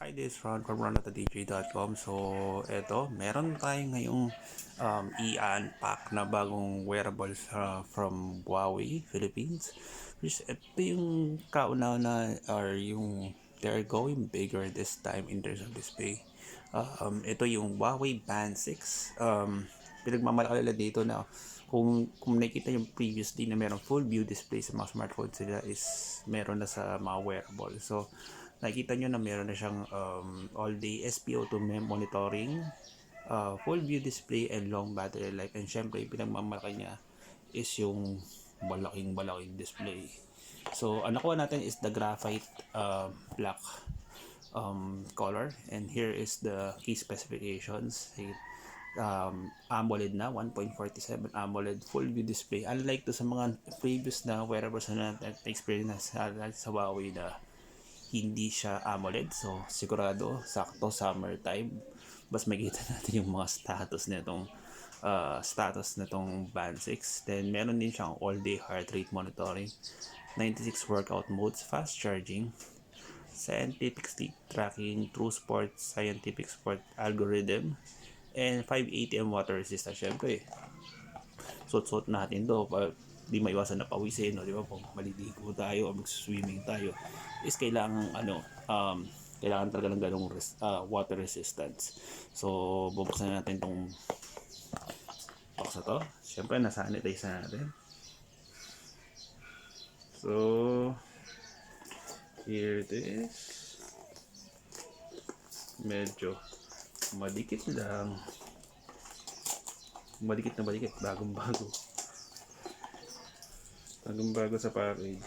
Hi, this is Ron from ron.dj.com. So, eto, meron tayong ngayong i-unpack na bagong wearables from Huawei Philippines. Which, ito yung kauna-una or yung they're going bigger this time in terms of display. Ito yung Huawei Band 6. Pinagmamalaki nila dito na kung nakikita yung previously na meron full view display sa mga smartphones sila is meron na sa mga wearable. So, nakikita nyo na meron na siyang all-day SpO2 monitoring, full view display, and long battery life. And syempre, pinagmamalaki niya is yung malaking display. So, ang nakuha natin is the graphite black color. And here is the key specifications. AMOLED na, 1.47 AMOLED full view display. Unlike to sa mga previous na wearables na experience sa Huawei na hindi siya AMOLED, so sigurado sakto summertime mas makita natin yung mga status nitong Band 6. Then meron din siyang all day heart rate monitoring, 96 workout modes, fast charging, scientific sleep tracking, true sport scientific sport algorithm, and 5 ATM water resistant. Syempre suot natin to di maiwasan na pawisin, no? Di ba? Kung maliligo tayo o mag-swimming tayo, is kailangan kailangan talaga ng ganong water resistance. So, bubuksan natin tong box na to. Siyempre, na-sanitize na natin. So, here it is. Medyo madikit lang. Madikit na madikit. Bagong-bago sa package.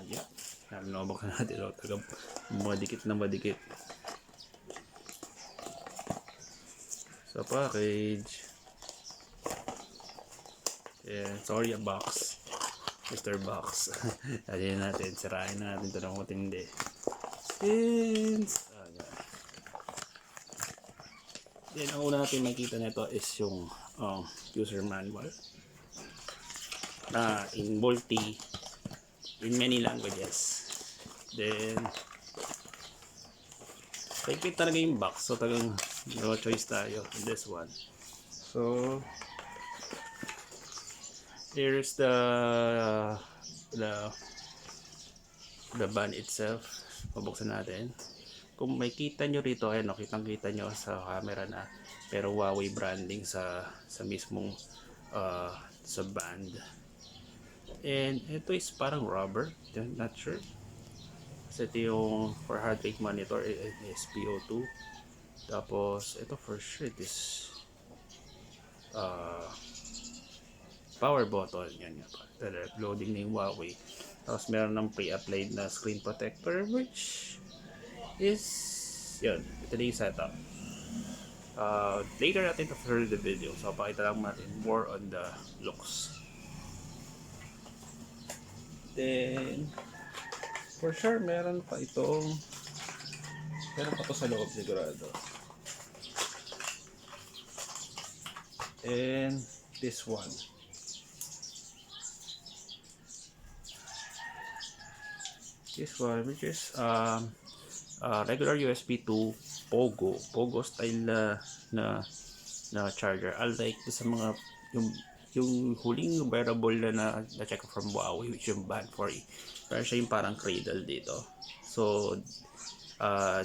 Yeah. Nalobok na natin. Tagang madikit na madikit sa package. Yeah, sorry a box. Mr. Box. Ayan natin. Sirain na natin ito ng matindi. Since then, ang una natin makikita nito is yung user manual in many languages. Then kahit talaga yung box, so talagang no choice tayo in this one. So here's the band itself. Pabuksan natin. Kung makita nyo rito, ayan, kitang-kita nyo sa camera na pero Huawei branding sa mismong sa band. And ito is parang rubber, not sure. Kasi ito yung for heart rate monitor, SpO2. Tapos ito for sure it is power button. Yan nga pa. Loading na yung Huawei. Tapos meron ng pre-applied na screen protector, which is yun, ito na yung setup. Later natin to further the video, so pakita lang natin more on the looks. Then for sure meron pa to sa loob sigurado. And this one which is regular USB to Pogo style na charger. Unlike sa mga yung huling wearable na check from Huawei, which yung Band 4E. Pero siya yung parang cradle dito. So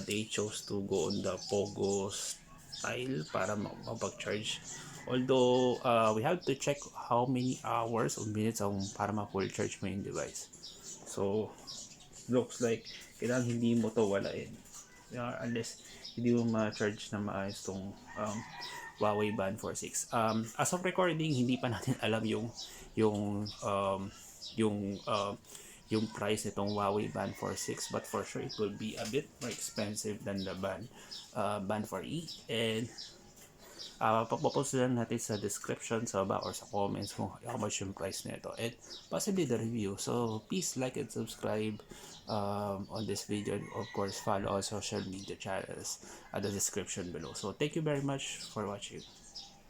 they chose to go on the Pogo style para mapag-charge. Although we have to check how many hours or minutes para ma-full charge mo yung device. So looks like kailangan hindi mo to walain, unless hindi mo ma-charge na maayos tong Huawei Band 46. As of recording, hindi pa natin alam yung price nitong Huawei Band 46, but for sure it will be a bit more expensive than the Band 4E. And papopost lang natin sa description sa baba or sa comments kung how much yung price nito and possibly the review. So please like and subscribe on this video, and of course follow our social media channels at the description below. So thank you very much for watching.